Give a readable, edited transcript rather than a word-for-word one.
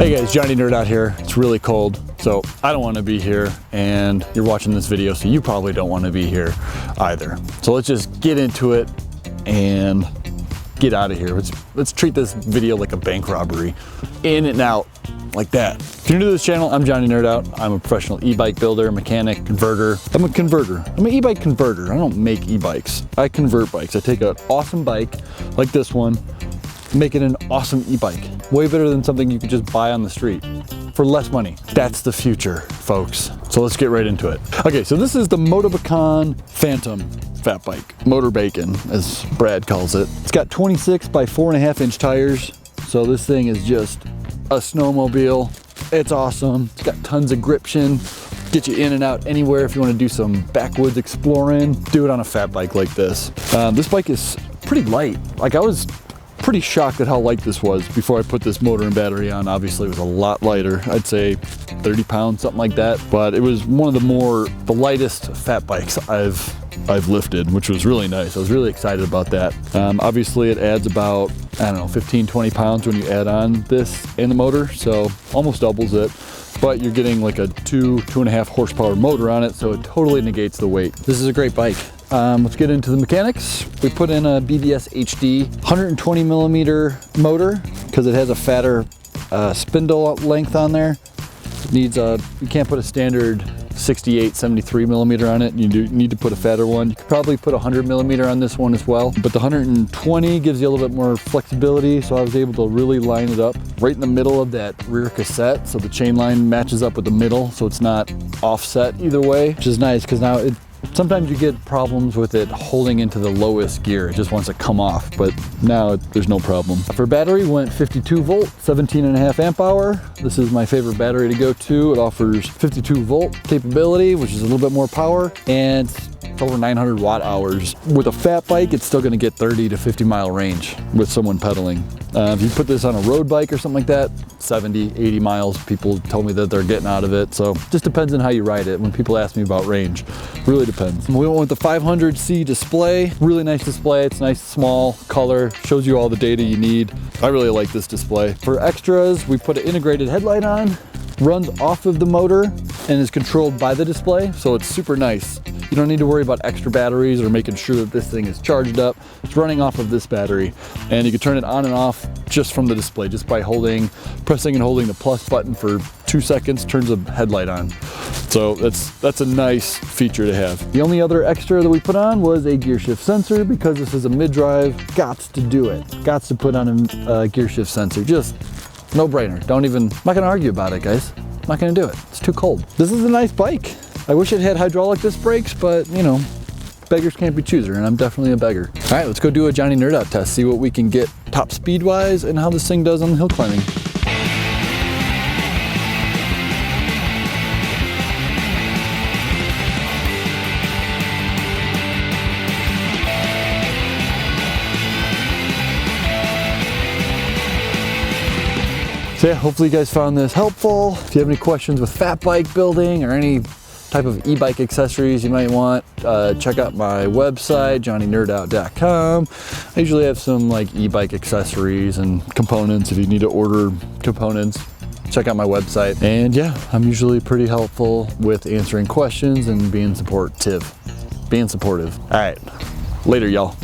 Hey guys, Johnny Nerd out here. It's really cold, so I don't want to be here, and you're watching this video, so you probably don't want to be here either. So let's just get into it and get out of here. Let's treat this video like a bank robbery. In and out, like that. If you're new to this channel, I'm Johnny Nerd Out. I'm a professional e-bike builder, mechanic, converter. I'm a converter. I'm an e-bike converter. I don't make e-bikes. I convert bikes. I take an awesome bike like this one, make it an awesome e-bike. Way better than something you could just buy on the street for less money. That's the future, folks. So let's get right into it. Okay, so this is the Motobecane Fantom fat bike. Motobecane, as Brad calls it. It's got 26 by 4.5 inch tires. So this thing is just a snowmobile. It's awesome. It's got tons of gription. Get you in and out anywhere if you want to do some backwoods exploring. Do it on a fat bike like this. This bike is pretty light. Like, I was pretty shocked at how light this was before I put this motor and battery on. Obviously it was a lot lighter. I'd say 30 pounds, something like that. But it was one of the lightest fat bikes I've lifted, which was really nice. I was really excited about that. Obviously it adds about, I don't know, 15, 20 pounds when you add on this and the motor. So almost doubles it. But you're getting like a 2.5 horsepower motor on it. So it totally negates the weight. This is a great bike. Let's get into the mechanics. We put in a BBSHD 120 millimeter motor because it has a fatter spindle length on there. It needs you can't put a standard 68, 73 millimeter on it. You need to put a fatter one. You could probably put 100 millimeter on this one as well. But the 120 gives you a little bit more flexibility. So I was able to really line it up right in the middle of that rear cassette. So the chain line matches up with the middle. So it's not offset either way, which is nice because now sometimes you get problems with it holding into the lowest gear. It just wants to come off, but now there's no problem. For battery, went 52 volt, 17.5 amp hour. This is my favorite battery to go to. It offers 52 volt capability, which is a little bit more power, and it's over 900 watt hours. With a fat bike, it's still gonna get 30 to 50 mile range with someone pedaling. If you put this on a road bike or something like that, 70, 80 miles, people tell me that they're getting out of it. So just depends on how you ride it. When people ask me about range, really depends. We went with the 500C display, really nice display. It's nice, small, color, shows you all the data you need. I really like this display. For extras, we put an integrated headlight on, runs off of the motor and is controlled by the display. So it's super nice. You don't need to worry about extra batteries or making sure that this thing is charged up. It's running off of this battery, and you can turn it on and off just from the display, just by pressing and holding the plus button for 2 seconds, turns the headlight on. So that's a nice feature to have. The only other extra that we put on was a gear shift sensor, because this is a mid-drive. Gots to do it. Gots to put on a gear shift sensor. Just no brainer. I'm not gonna argue about it, guys. I'm not gonna do it. It's too cold. This is a nice bike. I wish it had hydraulic disc brakes, but you know, beggars can't be choosers, and I'm definitely a beggar. All right, let's go do a Johnny Nerd Out test, see what we can get top speed wise and how this thing does on the hill climbing. So yeah, hopefully you guys found this helpful. If you have any questions with fat bike building or any type of e-bike accessories you might want, check out my website, johnnynerdout.com. I usually have some like e-bike accessories and components. If you need to order components, check out my website. And yeah, I'm usually pretty helpful with answering questions and being supportive. All right, later y'all.